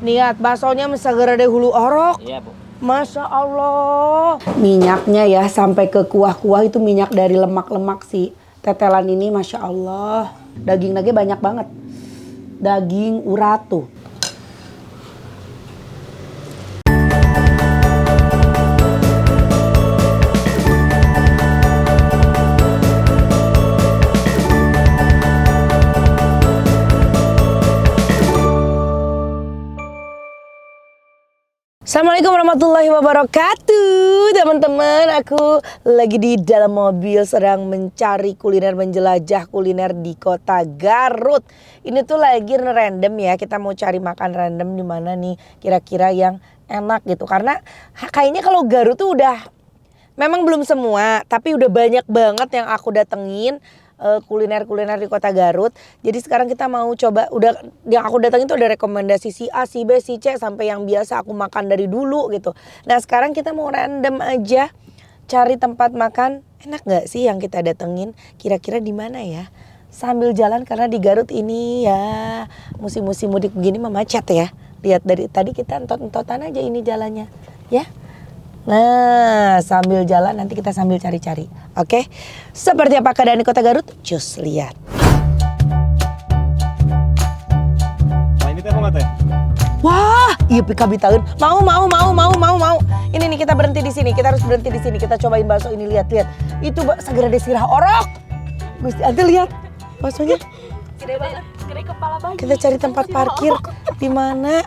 Lihat baksonya segede hulu orok. Iya, Bu. Masya Allah. Minyaknya ya sampai ke kuah-kuah itu minyak dari lemak-lemak sih. Tetelan ini Masya Allah. Daging-dagingnya banyak banget. Daging urat tuh. Assalamualaikum warahmatullahi wabarakatuh. Teman-teman, aku lagi di dalam mobil sedang mencari kuliner, menjelajah kuliner di kota Garut. Ini tuh lagi random ya, kita mau cari makan random di mana nih kira-kira yang enak gitu. Karena kayaknya kalau Garut tuh udah, memang belum semua, tapi udah banyak banget yang aku datengin. Kuliner-kuliner di kota Garut. Jadi sekarang kita mau coba, udah yang aku datangin itu ada rekomendasi si A, si B, si C sampai yang biasa aku makan dari dulu gitu. Nah sekarang kita mau random aja cari tempat makan enak nggak sih yang kita datengin, kira-kira di mana ya? Sambil jalan karena di Garut ini ya musim-musim mudik begini macet ya. Lihat dari tadi kita entot-entotan aja ini jalannya ya. Nah, sambil jalan nanti kita sambil cari-cari. Oke. Seperti apa keadaan di kota Garut? Cus lihat. Nah, ini teh apa teh? Wah, iya PKB tahun. Mau. Ini nih kita berhenti di sini. Kita harus berhenti di sini. Kita cobain bakso ini, lihat. Itu segera desirah orok. Gusti Ante lihat baksonya. Gede banget, gede kepala bayi. Kita cari tempat parkir di mana?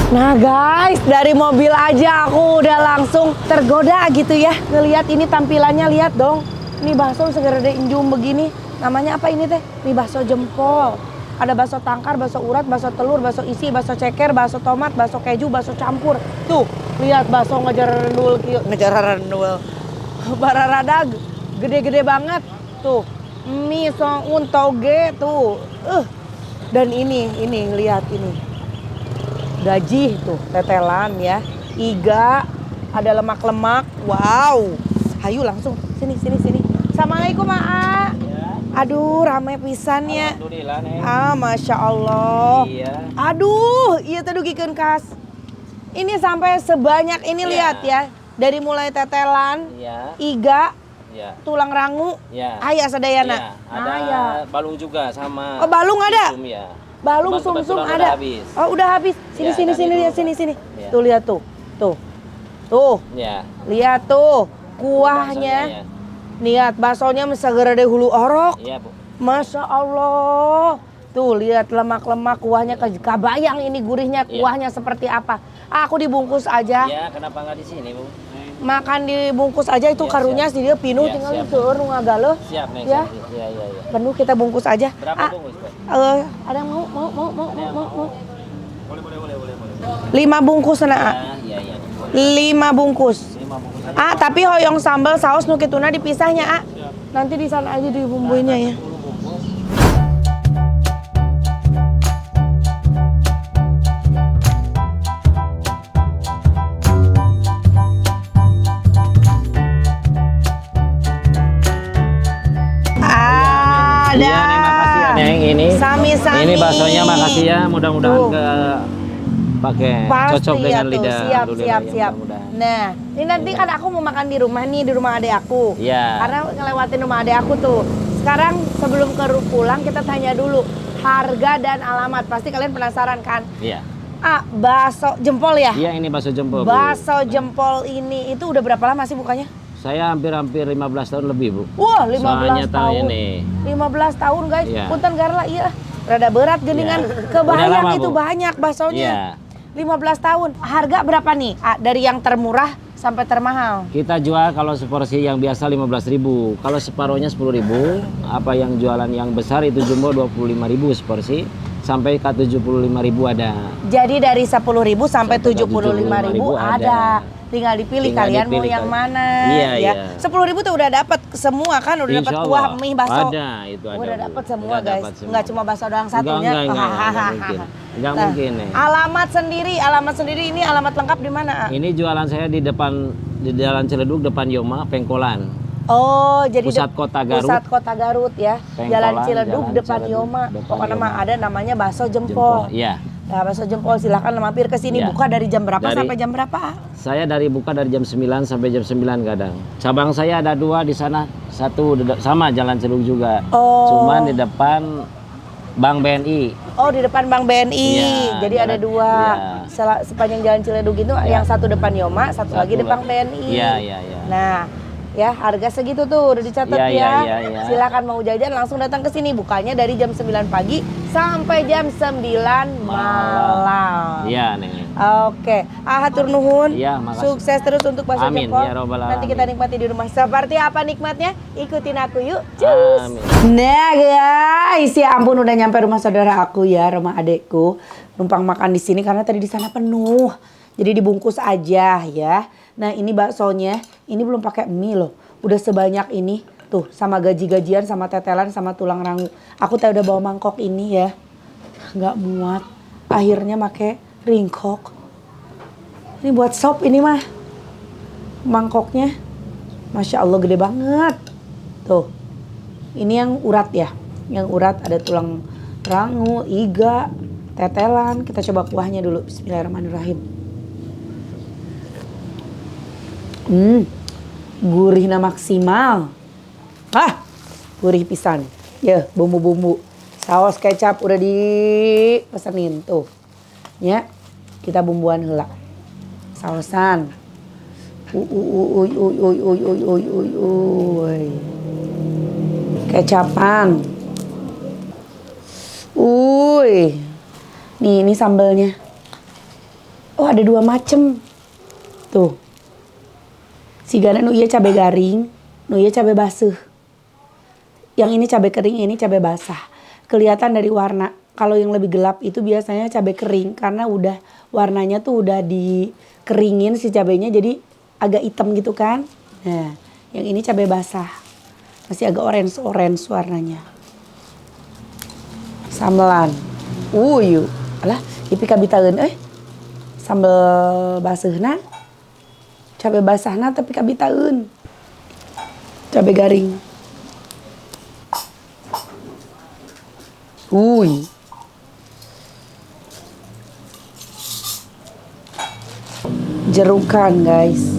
Nah guys, dari mobil aja aku udah langsung tergoda gitu ya. Ngelihat ini tampilannya, lihat dong. Ini bakso segede injum begini. Namanya apa ini teh? Ini bakso jempol. Ada bakso tangkar, bakso urat, bakso telur, bakso isi, bakso ceker, bakso tomat, bakso keju, bakso campur. Tuh, lihat bakso ngejar rendul. Bararadag, gede-gede banget. Tuh, mie soun toge tuh. Dan ini lihat ini. Gaji tuh, tetelan ya, iga, ada lemak-lemak, wow. Hayu langsung, sini. Assalamualaikum Aa. Ya. Aduh, rame pisannya. Alhamdulillah, Neng. Masya Allah. Iya. Aduh, iya teh dugikeun kas. Ini sampai sebanyak ini Iya. lihat ya. Dari mulai tetelan, Iya. iga, Iya. tulang rangu, Iya. aya sadayana. Iya. Ada ya. balung juga sama. Oh, balung ada? sumsum, ya. Balung Cuman sumsum kebetulan ada. udah habis. Oh, udah habis. Sini Ya, sini tadi lihat dulu. sini. Ya. Tuh lihat tuh. Tuh. Ya. Lihat tuh kuahnya. Lihat baksonya segede hulu orok. Iya, Bu. Masya Allah. Tuh lihat lemak-lemak kuahnya, kabayang ini gurihnya, Iya. kuahnya seperti apa. Aku dibungkus aja. Iya, kenapa nggak di sini, Bu? Makan dibungkus aja itu Iya, karunya siap. sih dia pinuh, Iya, tinggal siap. seueur nu ngagaleun. Siap, Neng. Ya. Iya. Penuh kita bungkus aja. Berapa bungkus, Bu? Ada yang mau. Boleh. 5 bungkus na. Iya. 5 bungkus. 5 bungkus. Tapi hoyong sambal saus nu kituna dipisahnya, Nanti di sana aja dibumbuinnya ya. Ada. Iya, Neng, makasih ya, Neng. Ini. Sami-sami. Ini baksonya makasih ya, mudah-mudahan Tuh. pakai Pasti cocok ya dengan tuh, lidah. siap. Alhamdulillah, ya, mudah-mudahan. Nah, ini nanti kan aku mau makan di rumah nih, di rumah adek aku. Iya. Karena ngelewatin rumah adek aku tuh. Sekarang sebelum pulang kita tanya dulu harga dan alamat. Pasti kalian penasaran kan? Iya. Bakso jempol ya? Iya, ini bakso jempol, Bu. Bakso jempol ini itu udah berapa lama sih bukanya? Saya hampir 15 tahun lebih, Bu. Wah, 15 Soalnya tahun. ini. 15 tahun guys. Iya. Punten garla iya. Rada berat geningan. Iya. Kebayang Udah lama, itu Bu. banyak baksonya. Iya. 15 tahun. Harga berapa nih? Dari yang termurah sampai termahal. Kita jual kalau seporsi yang biasa 15.000. Kalau separuhnya 10.000. Apa yang jualan yang besar itu jumbo 25.000 seporsi. Sampai ke 75.000 ada. Jadi dari 10.000 sampai 75.000 ada. ada. Tinggal dipilih Tinggal kalian mau dipilih yang kalian. mana Iya, ya. iya. 10.000 tuh udah dapat semua kan, udah dapat Insya kuah Allah. mie bakso. Ada, itu ada. Udah Bu. dapat semua Udah guys. dapat semua. Enggak cuma bakso doang satunya. Enggak mungkin. Enggak Nah, mungkin, Neng. Alamat sendiri ini alamat lengkap di mana? Ini jualan saya di Jalan Ciledug depan Yoma, Pengkolan. Oh, jadi Pusat Kota Garut. Pusat Kota Garut ya. Pengkolan, Jalan Ciledug Jalan depan Ciledug, Yoma. depan Pokoknya Yoma. mah ada namanya bakso jempol. Iya. Nah, bakso jempol silakan mampir ke sini. Ya. Buka dari jam berapa Dari- sampai jam berapa? Saya buka dari jam 9 sampai jam 9 kadang. Cabang saya ada 2 di sana, satu sama Jalan Ceduk juga. Oh. Cuman di depan Bank BNI. Oh, di depan Bank BNI. Iya, Jadi ada jalan- 2. iya. Sepanjang Jalan Ciledug itu Iya. yang satu depan Yoma, satu lagi depan BNI. Iya. Nah, ya harga segitu tuh udah dicatat Iya, ya. iya. Silakan mau jajan langsung datang ke sini. Bukanya dari jam 9 pagi sampai jam 9 malam. Iya, Neng. Oke, hatur nuhun. Iya, makasih. Sukses terus untuk bakso Amin, jempol. ya robbal Nanti alamin. kita nikmati di rumah. Seperti apa nikmatnya? Ikutin aku yuk. Cus. Amin. Nah guys, ya ampun udah nyampe rumah saudara aku ya, rumah adekku. Numpang makan di sini karena tadi di sana penuh. Jadi dibungkus aja ya. Nah ini baksonya, ini belum pakai mie loh. Udah sebanyak ini. Tuh sama gaji-gajian, sama tetelan, sama tulang rangu. Aku tadi udah bawa mangkok ini ya. Nggak muat. Akhirnya pakai ringkok. Ini buat sop ini mah. Mangkoknya. Masya Allah gede banget. Tuh. Ini yang urat ya. Yang urat ada tulang rangu, iga, tetelan. Kita coba kuahnya dulu. Bismillahirrahmanirrahim. Gurihna maksimal. Gurih pisan. Ya, bumbu-bumbu. Saus kecap udah dipesenin tuh. Ya, kita bumbuan heula. Sausan. Kecapan. Nih, ini sambelnya. Oh, ada 2 macem. Tuh. Sigana nu ieu cabai garing, nu ieu cabai basuh. Yang ini cabai kering, ini cabai basah. Kelihatan dari warna. Kalau yang lebih gelap itu biasanya cabai kering karena udah warnanya tuh udah dikeringin si cabainya jadi agak hitam gitu kan. Nah, yang ini cabai basah. Masih agak orange warnanya. Sambelan. Yuk. Alah, ipi kabitaeun sambel basuhna. Cabai basahna tapi kabitaeun. Cabai garing. Jerukan guys.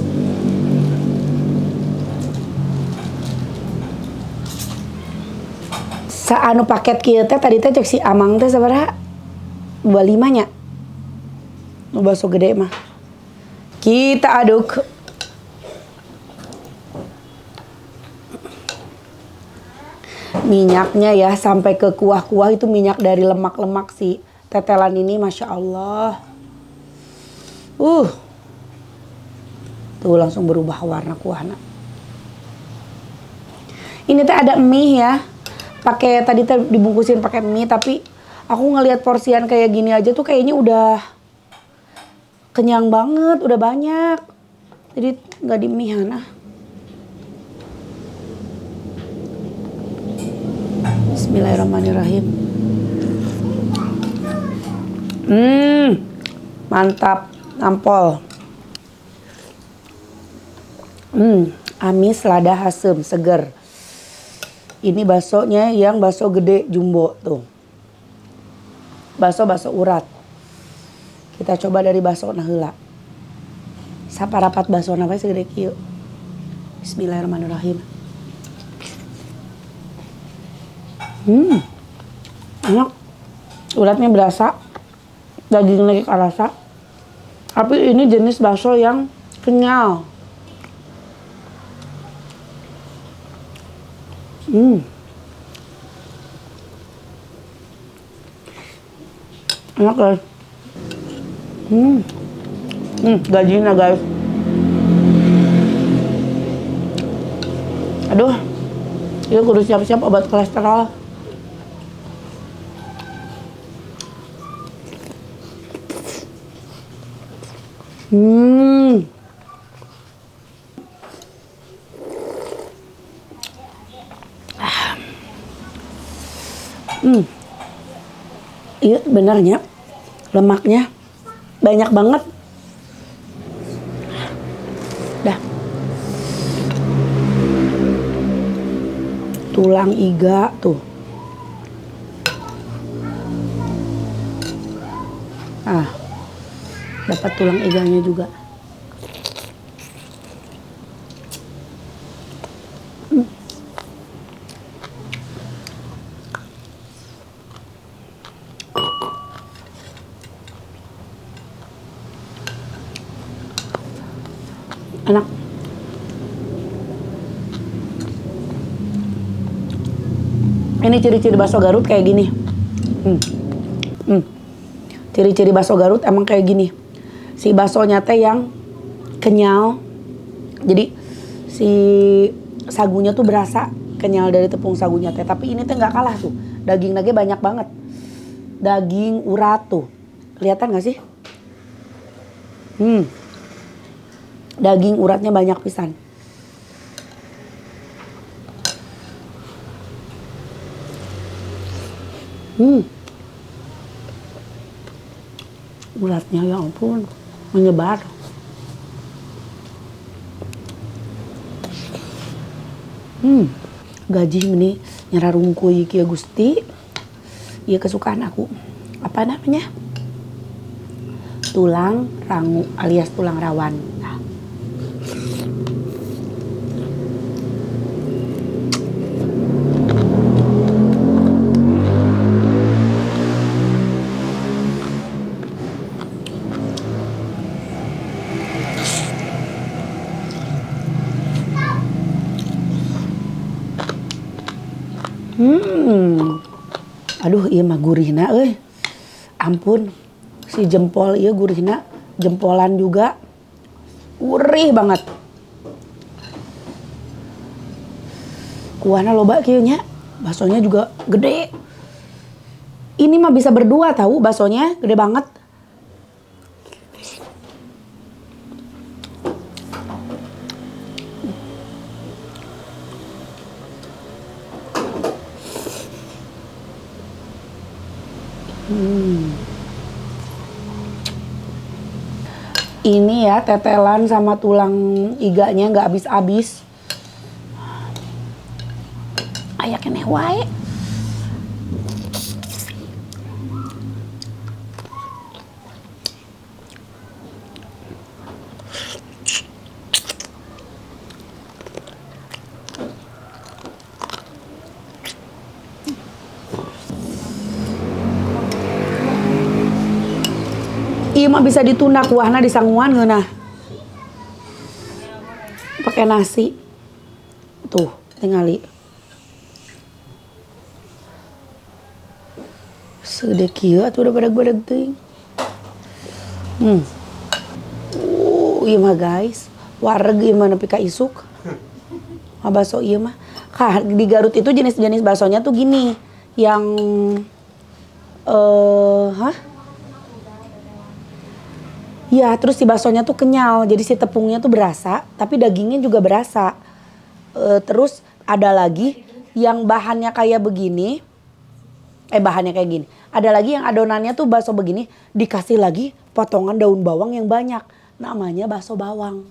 Saanu paket kieu teh tadi teh cek si Amang teh sabaraha? 25 nya. Nu bakso gede mah. Kita aduk. Minyaknya ya sampai ke kuah-kuah itu minyak dari lemak-lemak si tetelan ini, Masya Allah. Tuh langsung berubah warna kuahnya. Ini teh ada mie ya. Pakai tadi teh dibungkusin pakai mie tapi aku ngelihat porsian kayak gini aja tuh kayaknya udah kenyang banget, udah banyak. Jadi nggak di mie-an Bismillahirrahmanirrahim. Mantap, nampol. Amis, lada, asem, seger. Ini baksonya yang bakso gede jumbo tuh. Bakso urat. Kita coba dari bakso heula. Saparapat bakso apa segede kieu. Bismillahirrahmanirrahim. Enak. Uratnya berasa. Daging lagi kerasa. Tapi ini jenis bakso yang kenyal. Enak guys. Gajinya guys. Aduh. Ini kudu siap-siap obat kolesterol. Iya benernya lemaknya banyak banget. Dah. Tulang iga tuh. Ah, dapat tulang iganya juga. Enak. Ini ciri-ciri bakso Garut kayak gini. Ciri-ciri bakso Garut emang kayak gini. Si baksonya teh yang kenyal. Jadi si sagunya tuh berasa kenyal dari tepung sagunya teh. Tapi ini teh nggak kalah tuh. Daging-dagingnya banyak banget. Daging urat tuh. Kelihatan nggak sih? Daging uratnya banyak pisan. Uratnya ya ampun, menyebar. Gaji ini nyararungkuy kieu Gusti. Ieu kesukaan aku. Apa namanya? Tulang rangu alias tulang rawan. Nah. Aduh, iya mah gurihna euy. Ampun. Si jempol ieu gurihna, jempolan juga. Gurih banget. Kuahna loba kieu nya. Baksonya juga gede. Ini mah bisa berdua tahu, baksonya gede banget. Ini ya tetelan sama tulang iganya nggak habis-habis. Aya keneh wae. Iya mah bisa ditunda kuahna di sanguan ngeunah. Pakai nasi. Tuh, tingali. Segede kieu atuh udah badag-badag teuing. Ieu mah guys, wareg ieu mah nepi ka isuk. Bakso ieu mah. Di Garut itu jenis-jenis baksonya tuh gini, yang ya, terus si baksonya tuh kenyal, jadi si tepungnya tuh berasa, tapi dagingnya juga berasa. Terus ada lagi yang bahannya kayak begini, bahannya kayak gini. Ada lagi yang adonannya tuh bakso begini, dikasih lagi potongan daun bawang yang banyak. Namanya bakso bawang.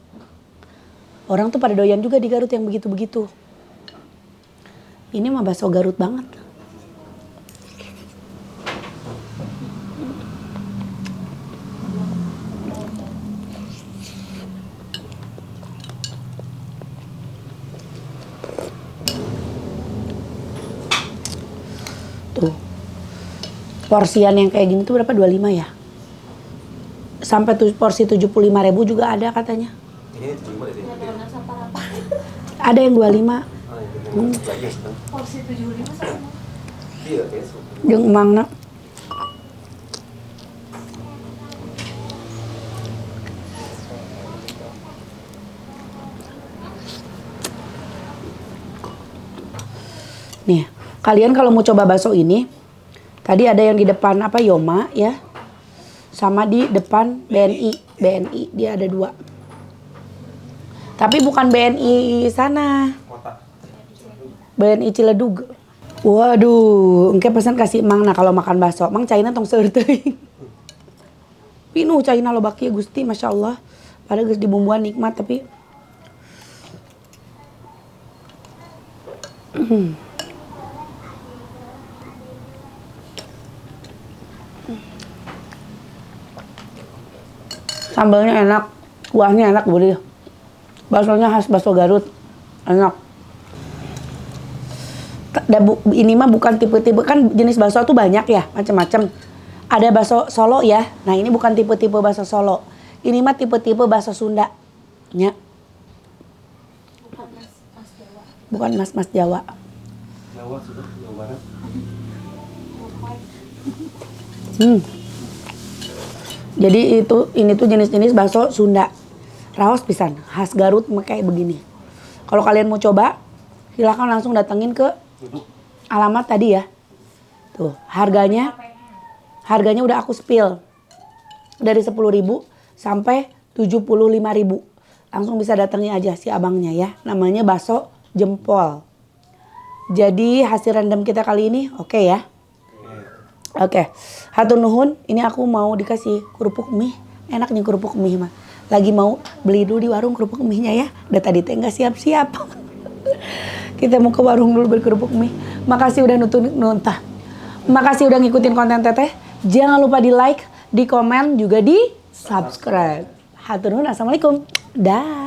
Orang tuh pada doyan juga di Garut yang begitu-begitu. Ini mah bakso Garut banget. Tuh. Porsian yang kayak gini tuh berapa? 25 ya? Sampai porsi 75.000 juga ada katanya. Ini 75 deh. Ada yang 25. Porsi 75 sama. Iya, kayak Jeung emangna. Nih, kalian kalau mau coba bakso ini, tadi ada yang di depan apa Yoma ya, sama di depan BNI dia ada 2. Tapi bukan BNI sana, kota. BNI Ciledug. Waduh, engke pesan kasih Mang nah kalau makan bakso, Mang caina tong seueur teuing. Pinuh caina loba kieu Gusti, Masya Allah. Padahal geus dibumbuan nikmat tapi Sambalnya enak, kuahnya enak Budi. Baksonya khas bakso Garut, enak. Ini mah bukan tipe-tipe, kan jenis bakso tuh banyak ya, macam-macam. Ada bakso Solo ya. Nah ini bukan tipe-tipe bakso Solo. Ini mah tipe-tipe bakso Sunda. Ya. Bukan mas-mas Jawa. Jawa sudah, Jawa Barat. Jadi ini tuh jenis-jenis bakso Sunda. Raos pisan, khas Garut kayak begini. Kalau kalian mau coba, silakan langsung datengin ke alamat tadi ya. Tuh, harganya udah aku spill. Dari 10.000 sampai 75.000. Langsung bisa datengin aja si abangnya ya. Namanya bakso Jempol. Jadi hasil random kita kali ini oke ya. Oke. Hatur nuhun, ini aku mau dikasih kerupuk mie. Enak nih kerupuk mie mah. Lagi mau beli dulu di warung kerupuk mie-nya ya. Udah tadi teh nggak siap-siap. Kita mau ke warung dulu beli kerupuk mie. Makasih udah nuntah. Makasih udah ngikutin konten teteh. Jangan lupa di like, di komen, juga di subscribe. Hatur nuhun, assalamualaikum. Dah.